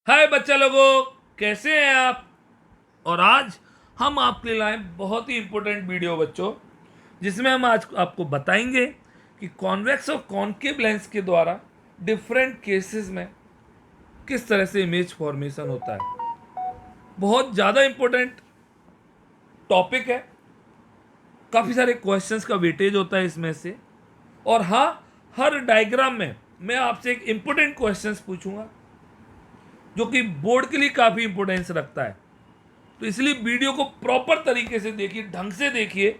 हाय बच्चा लोगों, कैसे हैं आप। और आज हम आपके लिए लाए बहुत ही इंपॉर्टेंट वीडियो बच्चों, जिसमें हम आज आपको बताएंगे कि कॉन्वेक्स और कॉन्केव लेंस के द्वारा डिफरेंट केसेस में किस तरह से इमेज फॉर्मेशन होता है। बहुत ज़्यादा इंपॉर्टेंट टॉपिक है, काफ़ी सारे क्वेश्चंस का वेटेज होता है इसमें से। और हाँ, हर डायग्राम में मैं आपसे एक इंपॉर्टेंट क्वेश्चंस पूछूंगा जो कि बोर्ड के लिए काफ़ी इंपॉर्टेंस रखता है। तो इसलिए वीडियो को प्रॉपर तरीके से देखिए, ढंग से देखिए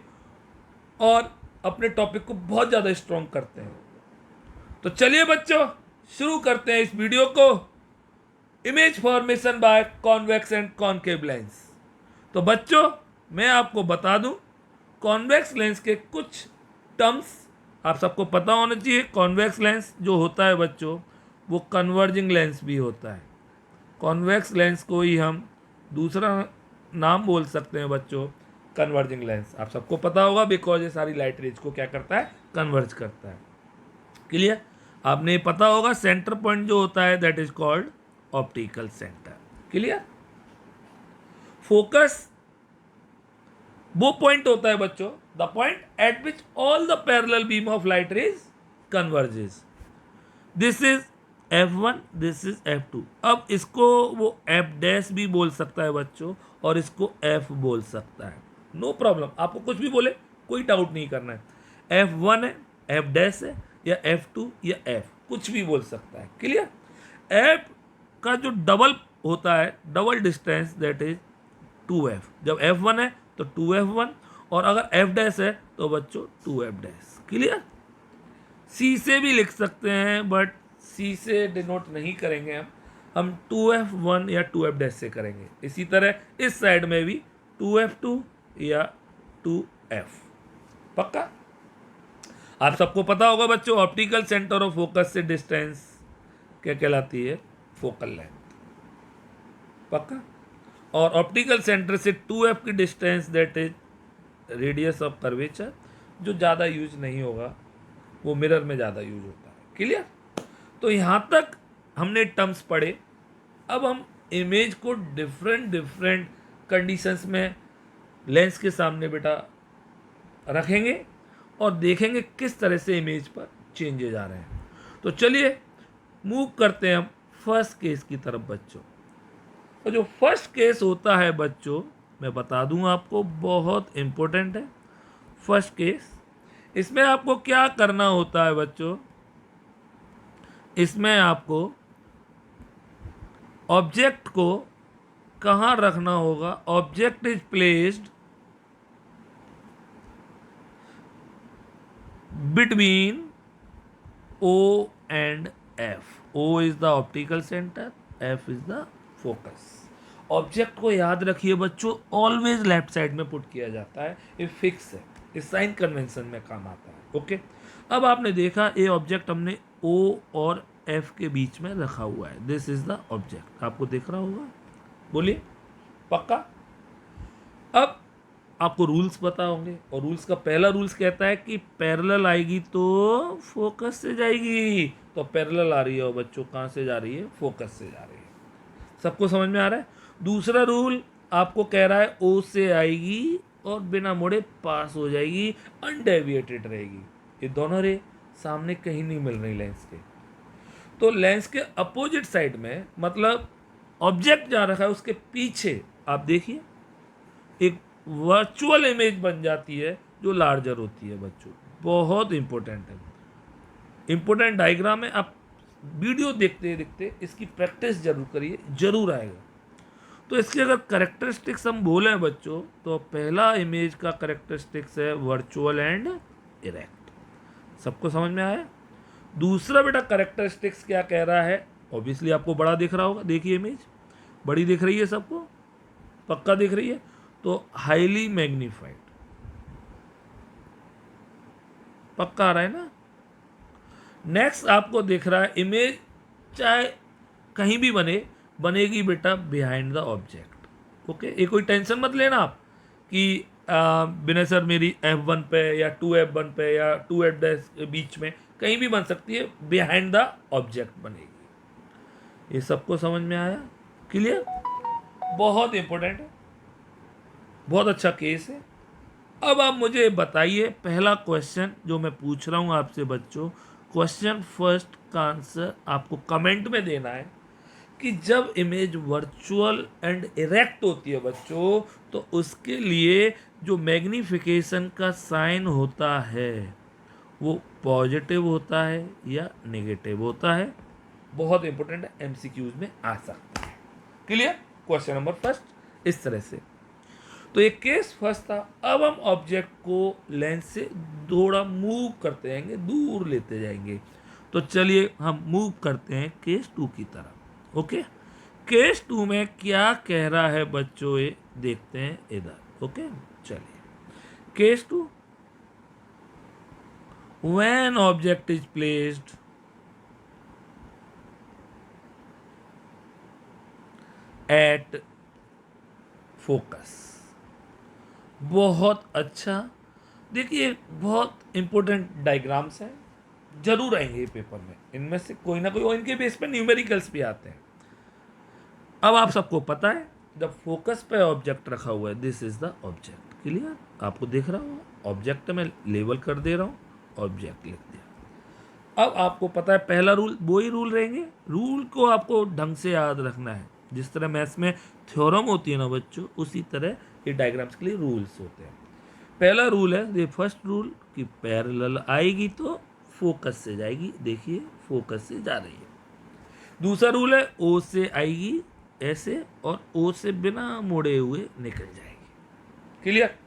और अपने टॉपिक को बहुत ज़्यादा स्ट्रॉन्ग करते हैं। तो चलिए बच्चों, शुरू करते हैं इस वीडियो को। Image formation by convex and concave lens. तो बच्चों, मैं आपको बता दूं, कॉन्वेक्स लेंस के कुछ टर्म्स आप सबको पता होना चाहिए। कॉन्वेक्स लेंस जो होता है बच्चों, वो कन्वर्जिंग लेंस भी होता है। कॉन्वेक्स लेंस को ही हम दूसरा नाम बोल सकते हैं बच्चों, कन्वर्जिंग लेंस। आप सबको पता होगा, बिकॉज ये सारी लाइट रेज को क्या करता है, कन्वर्ज करता है। क्लियर। आपने पता होगा सेंटर पॉइंट जो होता है that is called optical centre. Clear. Focus वो पॉइंट होता है बच्चों, the point eight which all the parallel beam of light rays converges. This is F1, this is F2। अब इसको वो F डैश भी बोल सकता है बच्चों, और इसको F बोल सकता है। नो प्रॉब्लम, आपको कुछ भी बोले कोई डाउट नहीं करना है। F1 है, F डैश है, या F2 या F, कुछ भी बोल सकता है। क्लियर। F का जो डबल होता है, double distance, that is 2F। जब F1 है तो 2F1, और अगर F डैश है तो बच्चों 2F डैश। क्लियर। C से भी लिख सकते हैं, बट C से डिनोट नहीं करेंगे हम 2F1 या 2F डैश से करेंगे। इसी तरह इस साइड में भी 2F2 या 2F। पक्का। आप सबको पता होगा बच्चों, ऑप्टिकल सेंटर ऑफ फोकस से डिस्टेंस क्या कहलाती है, फोकल लेंथ। पक्का। और ऑप्टिकल सेंटर से 2F की distance, that is radius of curvature, जो ज़्यादा यूज नहीं होगा, वो मिरर में ज़्यादा यूज होता है। क्लियर। तो यहाँ तक हमने टर्म्स पढ़े। अब हम इमेज को डिफरेंट कंडीशंस में लेंस के सामने बेटा रखेंगे और देखेंगे किस तरह से इमेज पर चेंजेज आ रहे हैं। तो चलिए मूव करते हैं हम फर्स्ट केस की तरफ बच्चों। और जो फर्स्ट केस होता है बच्चों, मैं बता दूं आपको, बहुत इंपॉर्टेंट है फर्स्ट केस। इसमें आपको क्या करना होता है बच्चों, इसमें आपको ऑब्जेक्ट को कहाँ रखना होगा। Object is placed between O and F। O is the optical centre, F is the focus. Object को याद रखिए बच्चों, ऑलवेज लेफ्ट साइड में पुट किया जाता है। ये फिक्स है, इस साइन कन्वेंशन में काम आता है। ओके। अब आपने देखा ये ऑब्जेक्ट हमने O और F के बीच में रखा हुआ है। दिस इज द ऑब्जेक्ट, आपको दिख रहा होगा, बोलिए। पक्का। अब आपको रूल्स पता होंगे, और रूल्स का पहला रूल्स कहता है कि पैरेलल आएगी तो फोकस से जाएगी। तो पैरेलल आ रही है बच्चों, कहाँ से जा रही है, फोकस से जा रही है। सबको समझ में आ रहा है। दूसरा रूल आपको कह रहा है O से आएगी और बिना मुड़े पास हो जाएगी, अनडेविएटेड रहेगी। ये दोनों रे सामने कहीं नहीं मिल रही लेंस के। तो लेंस के अपोजिट साइड में, मतलब ऑब्जेक्ट जहाँ रखा है उसके पीछे आप देखिए, एक वर्चुअल इमेज बन जाती है जो लार्जर होती है बच्चों। बहुत इंपॉर्टेंट है, इंपॉर्टेंट डायग्राम है। आप वीडियो देखते देखते इसकी प्रैक्टिस जरूर करिए, जरूर आएगा। तो इसके अगर करेक्टरिस्टिक्स हम बोले बच्चों, तो पहला इमेज का करेक्टरिस्टिक्स है वर्चुअल एंड इरेक्ट। सबको समझ में आया। दूसरा बेटा करेक्टरिस्टिक्स क्या कह रहा है, ऑब्वियसली आपको बड़ा दिख रहा होगा, देखिए इमेज बड़ी दिख रही है सबको, पक्का दिख रही है। तो हाईली मैग्नीफाइड, पक्का आ रहा है ना। नेक्स्ट आपको दिख रहा है इमेज चाहे कहीं भी बनेगी बेटा बिहाइंड द ऑब्जेक्ट। ओके, ये कोई टेंशन मत लेना आप कि बिना सर मेरी F1 पे या 2F1 पे या 2F डैश बीच में कहीं भी बन सकती है, बिहाइंड द ऑब्जेक्ट बनेगी। ये सबको समझ में आया। क्लियर? बहुत इंपॉर्टेंट है, बहुत अच्छा केस है। अब आप मुझे बताइए, पहला क्वेश्चन जो मैं पूछ रहा हूं आपसे बच्चों, क्वेश्चन फर्स्ट का आंसर आपको कमेंट में देना है कि जब इमेज वर्चुअल एंड इरेक्ट होती है बच्चों, तो उसके लिए जो मैग्निफिकेशन का साइन होता है वो पॉजिटिव होता है या नेगेटिव होता है। बहुत इंपॉर्टेंट है, एमसीक्यूज में आ सकता है। क्लियर? क्वेश्चन नंबर फर्स्ट इस तरह से। तो एक केस फर्स्ट था। अब हम ऑब्जेक्ट को लेंस से थोड़ा मूव करते जाएंगे, दूर लेते जाएंगे। तो चलिए हम मूव करते हैं केस 2 की तरफ। ओके, केस 2 में क्या कह रहा है बच्चों, ये देखते हैं इधर। ओके, चलिए case 2, when object is placed at focus। बहुत अच्छा, देखिए बहुत इंपॉर्टेंट डायग्राम्स हैं, जरूर आएंगे पेपर में, इनमें से कोई ना कोई, और इनके बेस पे न्यूमेरिकल्स भी आते हैं। अब आप सबको पता है जब फोकस पे ऑब्जेक्ट रखा हुआ है, this is the object. Clear? आपको दिख रहा होगा, ऑब्जेक्ट में लेबल कर दे रहा हूं, ऑब्जेक्ट लिख दिया। अब आपको पता है पहला रूल, वो ही रूल रहेंगे, रूल को आपको ढंग से याद रखना है। जिस तरह मैथ्स में थ्योरम होती है ना बच्चों, उसी तरह ये डायग्राम्स के लिए रूल्स होते हैं। पहला रूल है, ये फर्स्ट रूल, कि पैरेलल आएगी तो फोकस से जाएगी। देखिए फोकस से जा रही है। दूसरा रूल है, ओ से आएगी ऐसे, और ओ से बिना मोड़े हुए निकल जाएगी। क्लियर?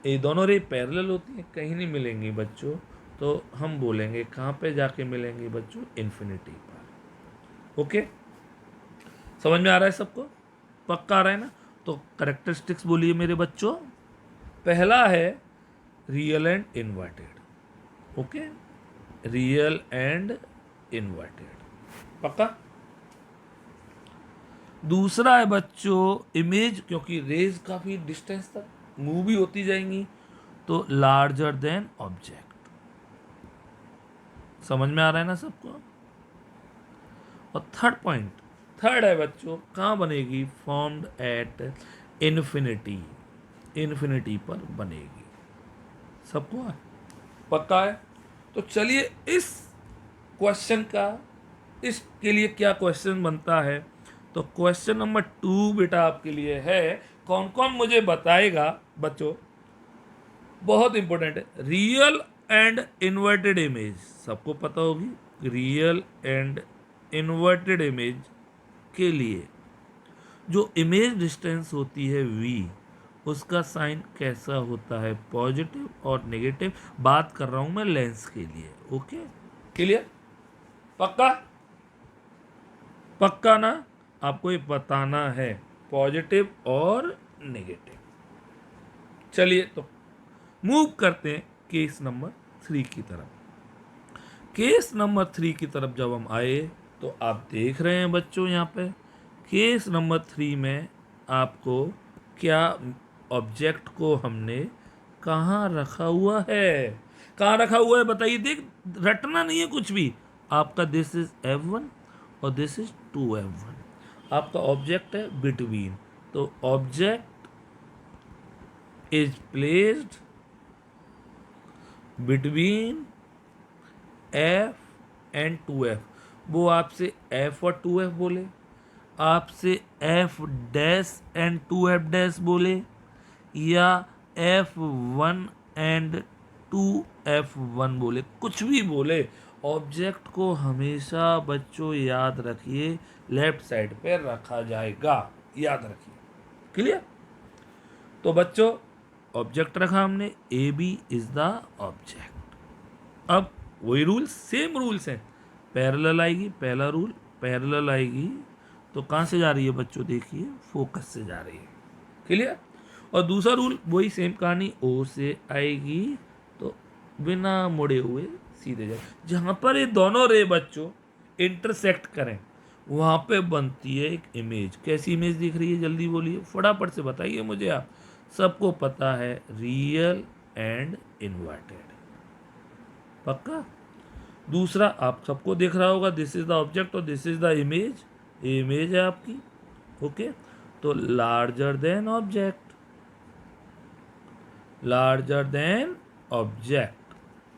ये दोनों रे पैरेलल होती हैं, कहीं नहीं मिलेंगी बच्चों। तो हम बोलेंगे कहाँ पे जाके मिलेंगी बच्चों, इन्फिनिटी पर। ओके, समझ में आ रहा है सबको? पक्का आ रहा है ना? तो करेक्टरिस्टिक्स बोलिए मेरे बच्चों। पहला है real and inverted. Okay, real and inverted, पक्का। दूसरा है बच्चों इमेज, क्योंकि रेज काफी डिस्टेंस तक मूव भी होती जाएंगी, तो लार्जर देन ऑब्जेक्ट। समझ में आ रहा है ना सबको? और थर्ड पॉइंट, थर्ड है बच्चों, कहाँ बनेगी, फॉर्म्ड एट इन्फिनिटी, इन्फिनिटी पर बनेगी। सबको पक्का है? तो चलिए इस क्वेश्चन का, इसके लिए क्या क्वेश्चन बनता है, तो क्वेश्चन नंबर 2 बेटा आपके लिए है, कौन कौन मुझे बताएगा बच्चों, बहुत इंपॉर्टेंट है। रियल एंड इन्वर्टेड इमेज, सबको पता होगी, रियल एंड इन्वर्टेड इमेज के लिए जो इमेज डिस्टेंस होती है v, उसका साइन कैसा होता है, पॉजिटिव और नेगेटिव। बात कर रहा हूं मैं लेंस के लिए। Okay, clear? पक्का? पक्का ना? आपको ये बताना है, पॉजिटिव और नेगेटिव। चलिए तो मूव करते हैं केस नंबर 3 की तरफ। केस नंबर 3 की तरफ जब हम आए, तो आप देख रहे हैं बच्चों यहाँ पे केस नंबर 3 में आपको क्या, ऑब्जेक्ट को हमने कहाँ रखा हुआ है, कहाँ रखा हुआ है बताइए। देख, रटना नहीं है कुछ भी आपका। दिस इज F1 और दिस इज 2F1। आपका ऑब्जेक्ट है बिटवीन, तो object is placed between F and 2F। वो आपसे F और 2F बोले, आपसे F dash and 2F dash बोले, या F1 एंड 2F1 बोले, कुछ भी बोले, ऑब्जेक्ट को हमेशा बच्चों याद रखिए लेफ्ट साइड पे रखा जाएगा, याद रखिए। क्लियर? तो बच्चों ऑब्जेक्ट रखा हमने, A B is the object. अब वही रूल, सेम रूल्स हैं। पैरेलल आएगी, पहला रूल, पैरेलल आएगी तो कहाँ से जा रही है बच्चों, देखिए फोकस से जा रही है। क्लियर? और दूसरा रूल वही सेम कहानी, ओ से आएगी तो बिना मुड़े हुए सीधे जाए। जहाँ पर ये दोनों रे बच्चों इंटरसेक्ट करें, वहाँ पे बनती है एक इमेज। कैसी इमेज दिख रही है, जल्दी बोलिए, फटाफट से बताइए मुझे आप। सबको पता है, रियल एंड इन्वर्टेड। पक्का? दूसरा आप सबको दिख रहा होगा, दिस इज द ऑब्जेक्ट और this is the image, image है आपकी। ओके, तो larger than object, larger than object.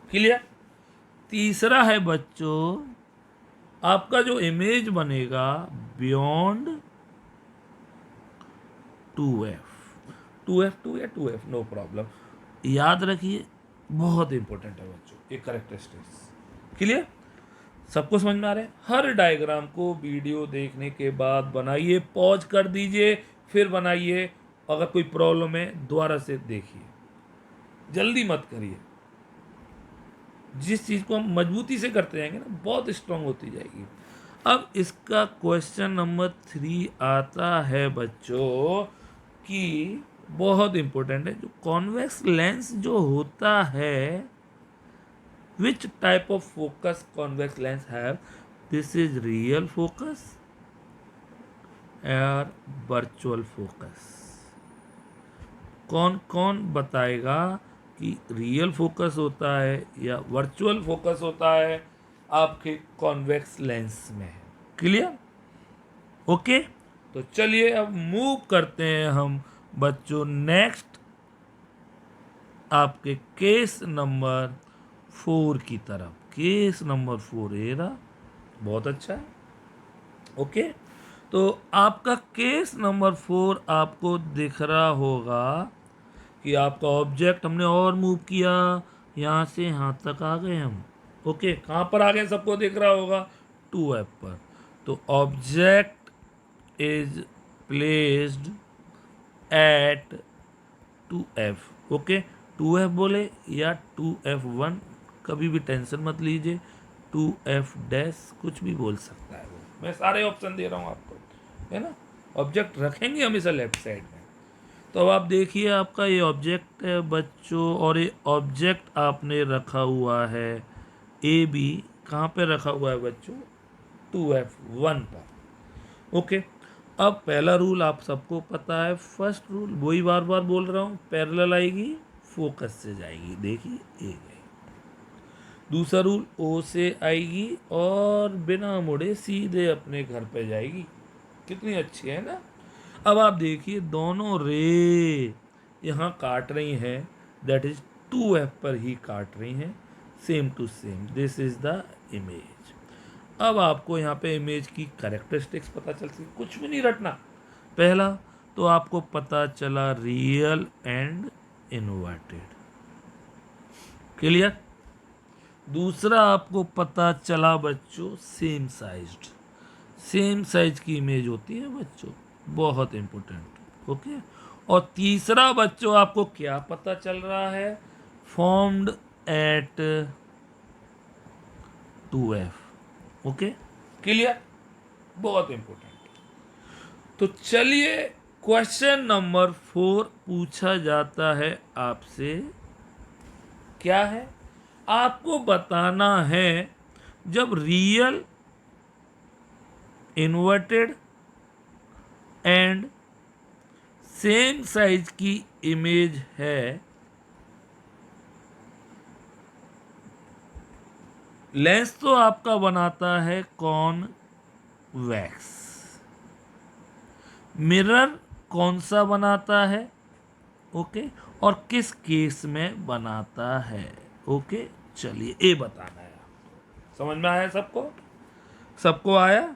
Clear. तीसरा है बच्चों आपका जो इमेज बनेगा बियॉन्ड 2f, 2f2 या 2f, नो प्रॉब्लम। याद रखिए बहुत इंपॉर्टेंट है बच्चों ये करेक्टरिस्टिक्स। क्लियर, सबको समझ में आ रहा है। हर डायग्राम को वीडियो देखने के बाद बनाइए, पॉज कर दीजिए फिर बनाइए। अगर कोई प्रॉब्लम है दोबारा से देखिए, जल्दी मत करिए। जिस चीज को हम मजबूती से करते जाएंगे ना बहुत स्ट्रांग होती जाएगी। अब इसका क्वेश्चन नंबर 3 आता है बच्चों कि बहुत इंपॉर्टेंट है, जो कॉन्वेक्स लेंस जो होता है, which type of focus convex lens have? This is real focus or virtual focus? कौन कौन बताएगा कि रियल फोकस होता है या वर्चुअल फोकस होता है आपके कॉन्वेक्स लेंस में? क्लियर। ओके, तो चलिए अब मूव करते हैं हम बच्चों नेक्स्ट आपके केस नंबर 4 की तरफ। केस नंबर 4 ये रहा, बहुत अच्छा है। ओके, तो आपका केस नंबर 4 आपको दिख रहा होगा कि आपका ऑब्जेक्ट हमने और मूव किया, यहाँ से यहाँ तक आ गए हम। ओके, कहाँ पर आ गए सबको दिख रहा होगा 2f पर। तो object is placed eight 2f। Okay, 2f बोले या 2f1, कभी भी टेंशन मत लीजिए, 2f डैश कुछ भी बोल सकता है वो। मैं सारे ऑप्शन दे रहा हूँ आपको, है ना। ऑब्जेक्ट रखेंगे हमेशा लेफ्ट साइड में। तो अब आप देखिए आपका ये ऑब्जेक्ट है बच्चों, और ये ऑब्जेक्ट आपने रखा हुआ है ए बी, कहाँ पे रखा हुआ है बच्चों 2f1 पर। ओके, अब पहला रूल आप सबको पता है, फर्स्ट रूल वही बार बार बोल रहा हूँ, पैरेलल आएगी फोकस से जाएगी, देखिए ए गई। दूसरा रूल ओ से आएगी और बिना मुड़े सीधे अपने घर पे जाएगी। कितनी अच्छी है ना। अब आप देखिए दोनों रे यहाँ काट रही हैं, दैट इज 2f पर ही काट रही हैं, same to same. This is the image. अब आपको यहाँ पे इमेज की कैरेक्टरिस्टिक्स पता चलती, कुछ भी नहीं रटना। पहला तो आपको पता चला रियल एंड इन्वर्टेड, क्लियर। दूसरा आपको पता चला बच्चों सेम साइज्ड, सेम साइज की इमेज होती है बच्चों, बहुत इंपॉर्टेंट। ओके, और तीसरा बच्चों आपको क्या पता चल रहा है, formed at 2f। Okay, clear, बहुत इंपॉर्टेंट। तो चलिए क्वेश्चन नंबर 4 पूछा जाता है आपसे, क्या है, आपको बताना है जब real, inverted and same size की इमेज है, लेंस तो आपका बनाता है कॉन्वेक्स, मिरर कौन सा बनाता है, ओके, और किस केस में बनाता है। ओके, चलिए ये बताना है आपको। समझ में आया सबको, सबको आया।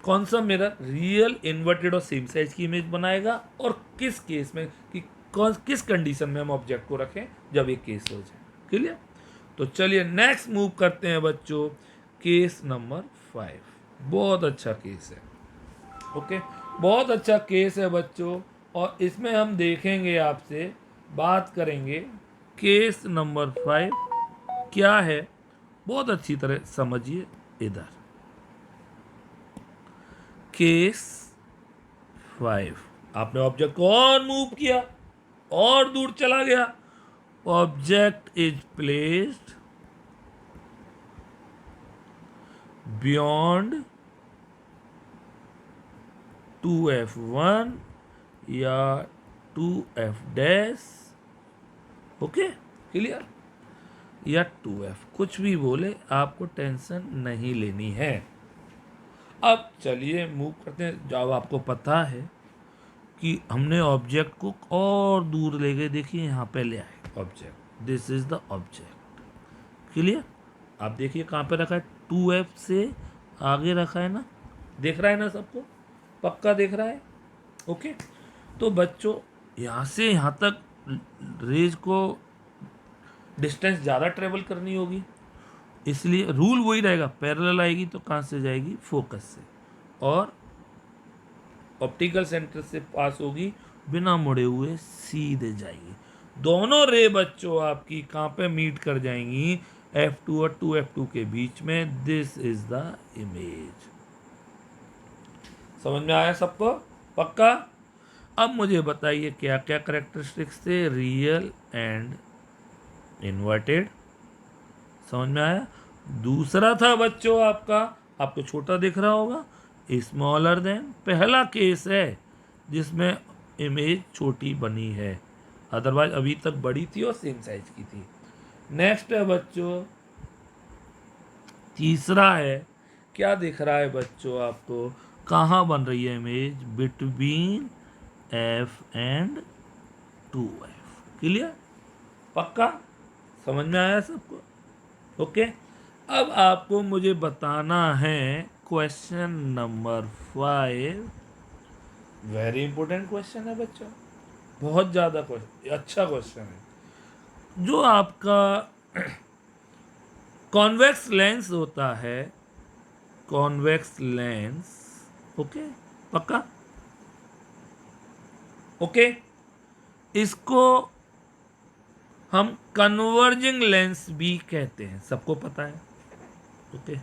कौन सा मिरर रियल, इन्वर्टेड और सेम साइज की इमेज बनाएगा, और किस केस में, कि कौन किस कंडीशन में हम ऑब्जेक्ट को रखें जब ये केस हो जाए। क्लियर। तो चलिए नेक्स्ट मूव करते हैं बच्चों, केस नंबर 5। बहुत अच्छा केस है। ओके, बहुत अच्छा केस है बच्चों, और इसमें हम देखेंगे, आपसे बात करेंगे केस नंबर 5 क्या है, बहुत अच्छी तरह समझिए। इधर केस 5, आपने ऑब्जेक्ट को और मूव किया, और दूर चला गया, object is placed beyond 2f1 या 2f डैश, ओके, क्लियर, या 2f, कुछ भी बोले आपको टेंशन नहीं लेनी है। अब चलिए मूव करते हैं। जब आपको पता है कि हमने ऑब्जेक्ट को और दूर ले गए, देखिए यहाँ पे ले आए object, this is the object. Clear? आप देखिए कहाँ पे रखा है, 2F से आगे रखा है ना, देख रहा है ना सबको, पक्का देख रहा है? ओके। तो बच्चों यहाँ से यहाँ तक रेज को डिस्टेंस ज़्यादा ट्रेवल करनी होगी, इसलिए रूल वही रहेगा, पैरेलल आएगी तो कहाँ से जाएगी, फोकस से, और ऑप्टिकल सेंटर से पास होगी, बिना मुड़े हुए सीधे जाएगी। दोनों रे बच्चों आपकी कहाँ पे मीट कर जाएंगी, F2 और 2F2 के बीच में। This is the image. समझ में आया सबको? पक्का? अब मुझे बताइए क्या क्या करेक्टरिस्टिक्स थे, रियल एंड इन्वर्टेड। समझ में आया? दूसरा था बच्चों आपका, आपको छोटा दिख रहा होगा, स्मॉलर देन। पहला केस है जिसमें इमेज छोटी बनी है, अदरवाइज अभी तक बड़ी थी और सेम साइज की थी। नेक्स्ट है बच्चों, तीसरा है, क्या दिख रहा है बच्चों आपको, कहाँ बन रही है image, between F and 2F। Clear? पक्का? समझ में आया सबको? ओके। अब आपको मुझे बताना है question number 5। Very important question है बच्चों, बहुत ज़्यादा क्वेश्चन, अच्छा क्वेश्चन है। जो आपका कॉन्वेक्स लेंस होता है, कॉन्वेक्स लेंस, ओके, पक्का? ओके। इसको हम कन्वर्जिंग लेंस भी कहते हैं, सबको पता है। ओके।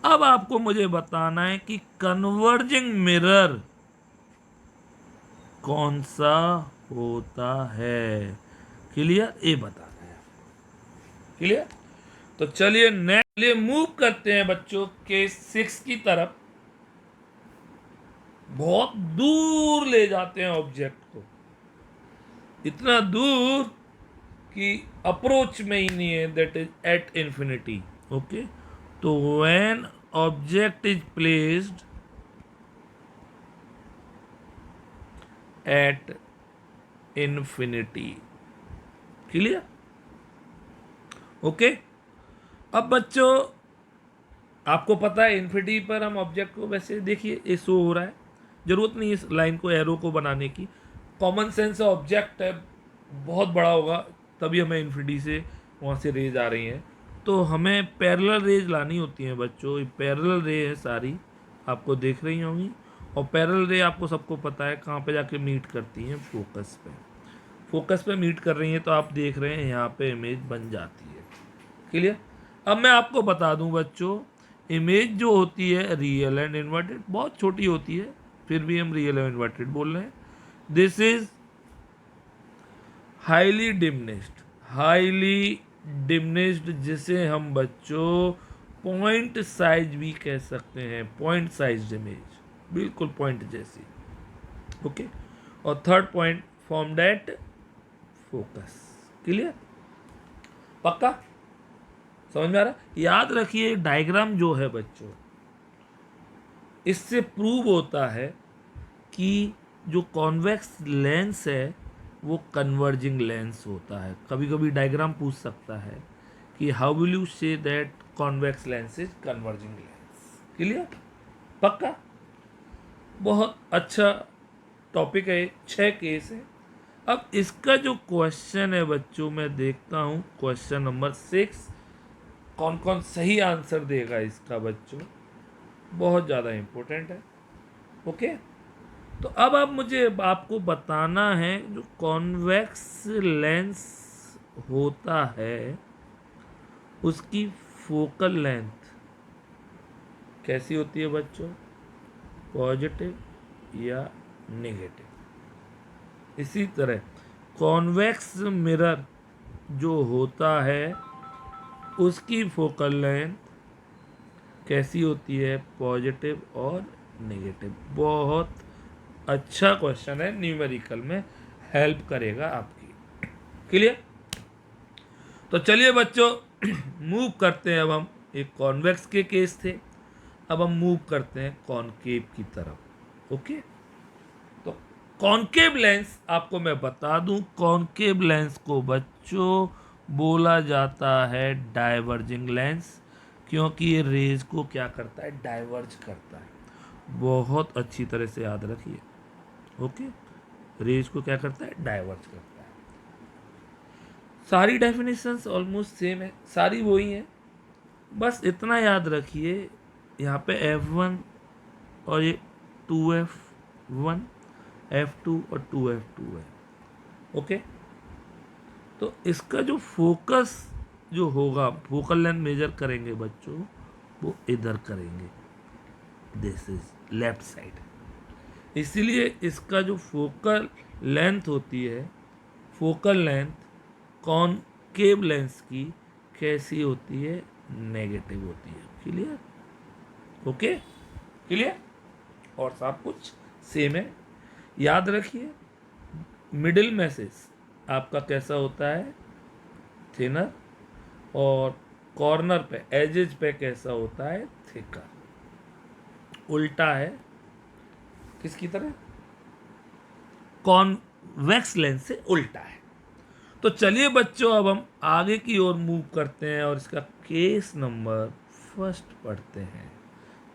अब आपको मुझे बताना है कि कन्वर्जिंग मिरर कौन सा होता है। क्लियर? ये बताना है। क्लियर? तो चलिए नेक्स्ट मूव करते हैं बच्चों के 6 की तरफ। बहुत दूर ले जाते हैं ऑब्जेक्ट को, इतना दूर कि अप्रोच में ही नहीं है, that is at infinity. Okay. तो when object is placed at infinity. Clear? Okay. अब बच्चों आपको पता है इन्फिनिटी पर हम ऑब्जेक्ट को, वैसे देखिए ये शो हो रहा है, जरूरत नहीं इस लाइन को, एरो को बनाने की। कॉमन सेंस ऑब्जेक्ट है, बहुत बड़ा होगा तभी हमें इन्फिनिटी से वहाँ से रेज आ रही हैं, तो हमें पैरेलल रेज लानी होती हैं बच्चों। पैरेलल रे है सारी, आपको देख रही होंगी, और पैरेलल रे आपको सबको पता है कहाँ पे जाके मीट करती हैं, फोकस पे। फोकस पे मीट कर रही हैं तो आप देख रहे हैं यहाँ पे इमेज बन जाती है। क्लियर? अब मैं आपको बता दूं बच्चों, इमेज जो होती है रियल एंड इन्वर्टेड बहुत छोटी होती है, फिर भी हम रियल एंड इन्वर्टेड बोल रहे हैं। This is highly diminished, highly diminished, जिसे हम बच्चों पॉइंट साइज भी कह सकते हैं, पॉइंट साइज इमेज, बिल्कुल पॉइंट जैसी। ओके। और third point form at focus. Clear? पक्का? समझ में आ रहा? याद रखिए डायग्राम जो है बच्चों, इससे प्रूव होता है कि जो कॉन्वेक्स लेंस है वो कन्वर्जिंग लेंस होता है। कभी कभी डायग्राम पूछ सकता है कि how will you say that convex lens is converging lens. Clear? पक्का? बहुत अच्छा टॉपिक है, 6 केस है। अब इसका जो क्वेश्चन है बच्चों, मैं देखता हूं क्वेश्चन नंबर 6 कौन कौन सही आंसर देगा इसका बच्चों, बहुत ज़्यादा इंपॉर्टेंट है। ओके। तो अब मुझे आपको बताना है जो कॉन्वेक्स लेंस होता है उसकी फोकल लेंथ कैसी होती है बच्चों, पॉजिटिव या नेगेटिव। इसी तरह कॉन्वेक्स मिरर जो होता है उसकी फोकल लेंथ कैसी होती है, पॉजिटिव और नेगेटिव। बहुत अच्छा क्वेश्चन है, न्यूमेरिकल में हेल्प करेगा आपकी। क्लियर? तो चलिए बच्चों मूव करते हैं। अब हम एक कॉन्वेक्स के केस थे, अब हम मूव करते हैं कॉनकेव की तरफ। ओके, तो कॉनकेव लेंस आपको मैं बता दूं, कॉनकेव लेंस को बच्चों बोला जाता है डाइवर्जिंग लेंस, क्योंकि ये रेज को क्या करता है, डाइवर्ज करता है। बहुत अच्छी तरह से याद रखिए। ओके, रेज को क्या करता है, डाइवर्ज करता है। सारी डेफिनेशंस ऑलमोस्ट सेम है, सारी वही हैं, बस इतना याद रखिए यहाँ पे F1 और ये 2F1, F2 और 2F2 है। ओके, तो इसका जो फोकस जो होगा, फोकल लेंथ मेजर करेंगे बच्चों, वो इधर करेंगे, दिस इज लेफ्ट साइड। इसीलिए इसका जो फोकल लेंथ होती है, फोकल लेंथ कॉनकेव लेंस की कैसी होती है, नेगेटिव होती है। क्लियर? Okay, clear? और सब कुछ सेम है। याद रखिए मिडिल में से आपका कैसा होता है, थिनर, और कॉर्नर पे, एजेज पे कैसा होता है, थिकर। उल्टा है किसकी तरह, कॉन्वेक्स लेंस से उल्टा है। तो चलिए बच्चों अब हम आगे की ओर मूव करते हैं और इसका केस नंबर फर्स्ट पढ़ते हैं।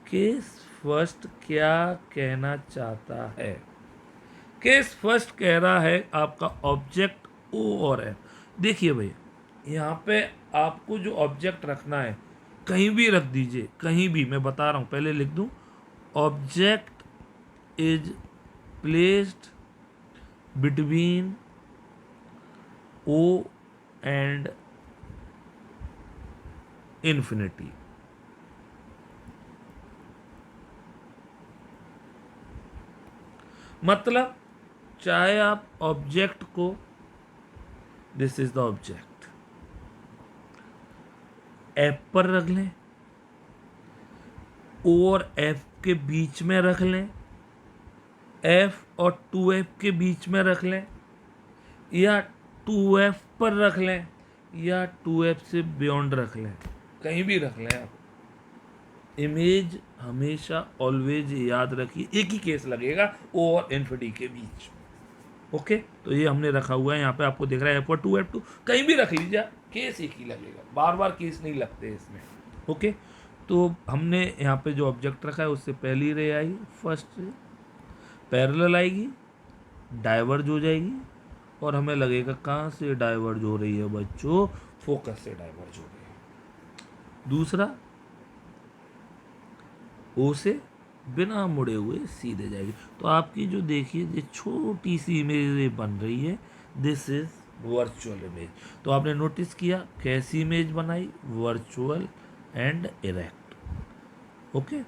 केस फर्स्ट क्या कहना चाहता है? केस फर्स्ट कह रहा है आपका ऑब्जेक्ट ओ और एफ। देखिए भैया, यहाँ पे आपको जो ऑब्जेक्ट रखना है कहीं भी रख दीजिए, कहीं भी, मैं बता रहा हूँ, पहले लिख दूँ, object is placed between O and infinity. मतलब चाहे आप ऑब्जेक्ट को, this is the object, F पर रख लें, ओ और एफ के बीच में रख लें, एफ और 2F के बीच में रख लें, या 2F पर रख लें, या 2F से बियॉन्ड रख लें, कहीं भी रख लें आप। इमेज हमेशा ऑलवेज याद रखिए एक ही केस लगेगा, ओ और इन्फिनिटी के बीच। ओके, तो ये हमने रखा हुआ है, यहाँ पे आपको दिख रहा है F1 2 F2, कहीं भी रख लीजिए, केस एक ही लगेगा, बार बार केस नहीं लगते इसमें। ओके, तो हमने यहाँ पे जो ऑब्जेक्ट रखा है उससे पहली रे आई, फर्स्ट रे पैरेलल आएगी, डाइवर्ज हो जाएगी, और हमें लगेगा कहाँ से डाइवर्ज हो रही है बच्चों, फोकस से डाइवर्ज हो रही है। दूसरा, ओ से बिना मुड़े हुए सीधे जाएगी। तो आपकी जो देखिए ये छोटी सी इमेज बन रही है, दिस इज वर्चुअल इमेज। तो आपने नोटिस किया कैसी इमेज बनाई, वर्चुअल एंड इरेक्ट। ओके,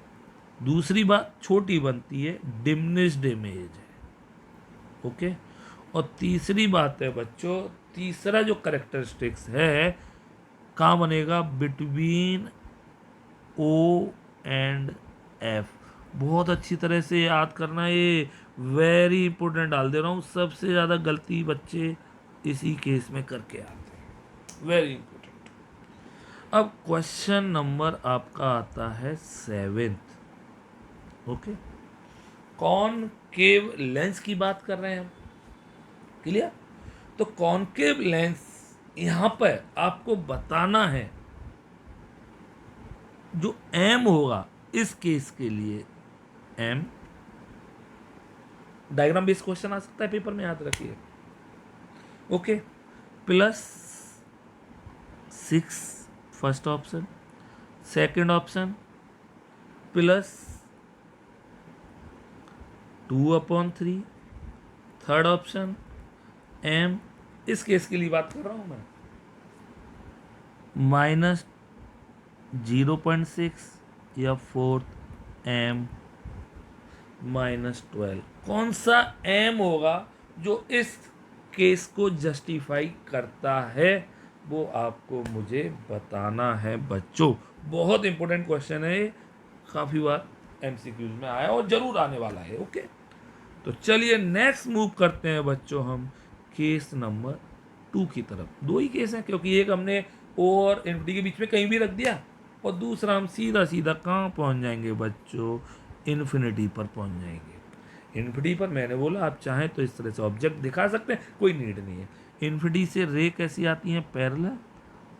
दूसरी बात छोटी बनती है, डिमिनिश्ड इमेज है। ओके, और तीसरी बात है बच्चों, तीसरा जो करेक्टरिस्टिक्स है कहाँ बनेगा, बिटवीन ओ एंड एफ। बहुत अच्छी तरह से याद करना, ये वेरी इंपॉर्टेंट डाल दे रहा हूँ, सबसे ज़्यादा गलती बच्चे इसी केस में करके आते हैं, वेरी इंपॉर्टेंट। अब क्वेश्चन नंबर आपका आता है 7th। ओके, कॉनकेव लेंस की बात कर रहे हैं हम। क्लियर? तो कॉनकेव लेंस यहां पर आपको बताना है, जो एम होगा इस केस के लिए, एम, डायग्राम बेस्ड क्वेश्चन आ सकता है पेपर में, याद रखिए। Okay, +6 first option, second option +2/3, third option M, इस केस के लिए बात कर रहा हूं मैं, -0.6, या फोर्थ एम -12। कौन सा एम होगा जो इस केस को जस्टिफाई करता है, वो आपको मुझे बताना है बच्चों। बहुत इंपॉर्टेंट क्वेश्चन है, काफी बार एमसीक्यूज में आया और जरूर आने वाला है। ओके, तो चलिए नेक्स्ट मूव करते हैं बच्चों हम केस नंबर 2 की तरफ। दो ही केस हैं, क्योंकि एक हमने ओ और इन्फिनिटी के बीच में कहीं भी रख दिया, और दूसरा हम सीधा सीधा कहाँ पहुँच जाएंगे बच्चों, इन्फिनिटी पर पहुँच जाएंगे। इन्फिनिटी पर मैंने बोला आप चाहें तो इस तरह से ऑब्जेक्ट दिखा सकते हैं, कोई नीड नहीं है। इन्फिनिटी से रे कैसी आती हैं, पैरेलल,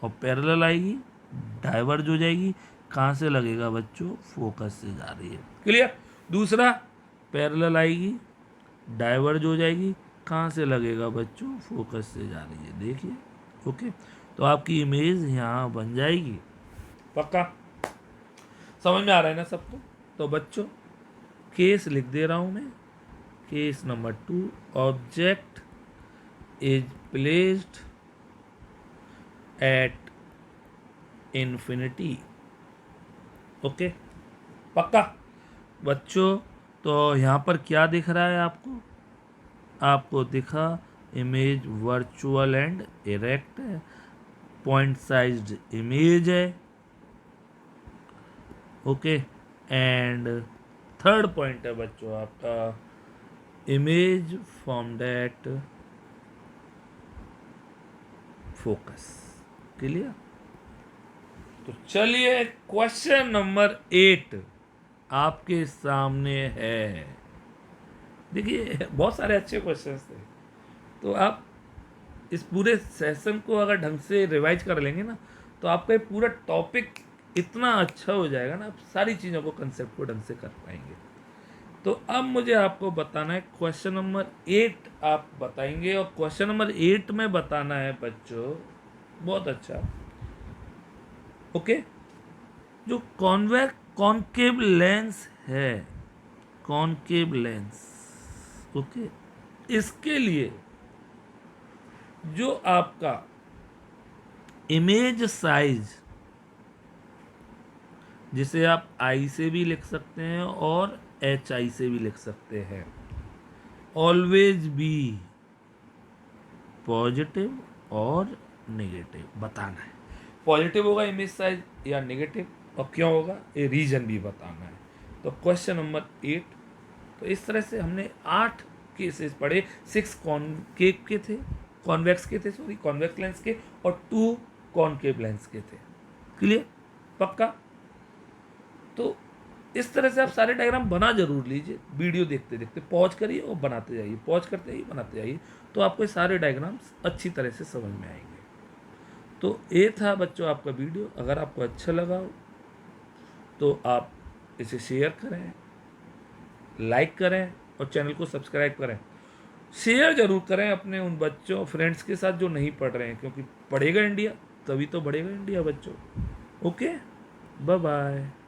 और पैरेलल आएगी डाइवर्ज हो जाएगी, कहाँ से लगेगा बच्चों, फोकस से जा रही है। क्लियर। दूसरा पैरेलल आएगी डाइवर्ज हो जाएगी, कहाँ से लगेगा बच्चों, फोकस से जा रही है। देखिए ओके, तो आपकी इमेज यहाँ बन जाएगी। पक्का समझ में आ रहा है ना सबको। तो बच्चों केस लिख दे रहा हूँ मैं, case number 2, object is placed at infinity. Okay पक्का बच्चों। तो यहाँ पर क्या दिख रहा है आपको, आपको दिखा इमेज वर्चुअल एंड इरेक्ट है, पॉइंट साइज्ड इमेज है। ओके एंड थर्ड पॉइंट है बच्चों आपका image from that focus. Clear. तो चलिए क्वेश्चन नंबर 8 आपके सामने है। देखिए बहुत सारे अच्छे क्वेश्चंस थे, तो आप इस पूरे सेशन को अगर ढंग से रिवाइज कर लेंगे ना, तो आपका ये पूरा टॉपिक इतना अच्छा हो जाएगा ना, आप सारी चीज़ों को, कंसेप्ट को ढंग से कर पाएंगे। तो अब मुझे आपको बताना है क्वेश्चन नंबर 8 आप बताएंगे, और क्वेश्चन नंबर 8 में बताना है बच्चों बहुत अच्छा। ओके, जो कॉनकेव लेंस है, कॉनकेव लेंस, ओके, इसके लिए जो आपका इमेज साइज, जिसे आप आई से भी लिख सकते हैं और एच आई से भी लिख सकते हैं, ऑलवेज बी पॉजिटिव और नेगेटिव बताना है। पॉजिटिव होगा इमेज साइज या नेगेटिव, और क्यों होगा ये रीजन भी बताना है। तो क्वेश्चन नंबर 8, तो इस तरह से हमने 8 केसेस पढ़े। 6 कॉनकेव के थे, कॉन्वेक्स के थे, सॉरी कॉन्वेक्स लेंस के, और 2 कॉनकेव लेंस के थे। क्लियर पक्का। तो इस तरह से आप सारे डायग्राम बना जरूर लीजिए, वीडियो देखते देखते पॉज करिए और बनाते जाइए, पॉज करते जाइए बनाते जाइए, तो आपको ये सारे डायग्राम्स अच्छी तरह से समझ में आएंगे। तो ये था बच्चों आपका वीडियो। अगर आपको अच्छा लगा हो तो आप इसे शेयर करें, लाइक करें और चैनल को सब्सक्राइब करें। शेयर जरूर करें अपने उन बच्चों फ्रेंड्स के साथ जो नहीं पढ़ रहे हैं, क्योंकि पढ़ेगा इंडिया तभी तो बढ़ेगा इंडिया बच्चों। Okay bye bye.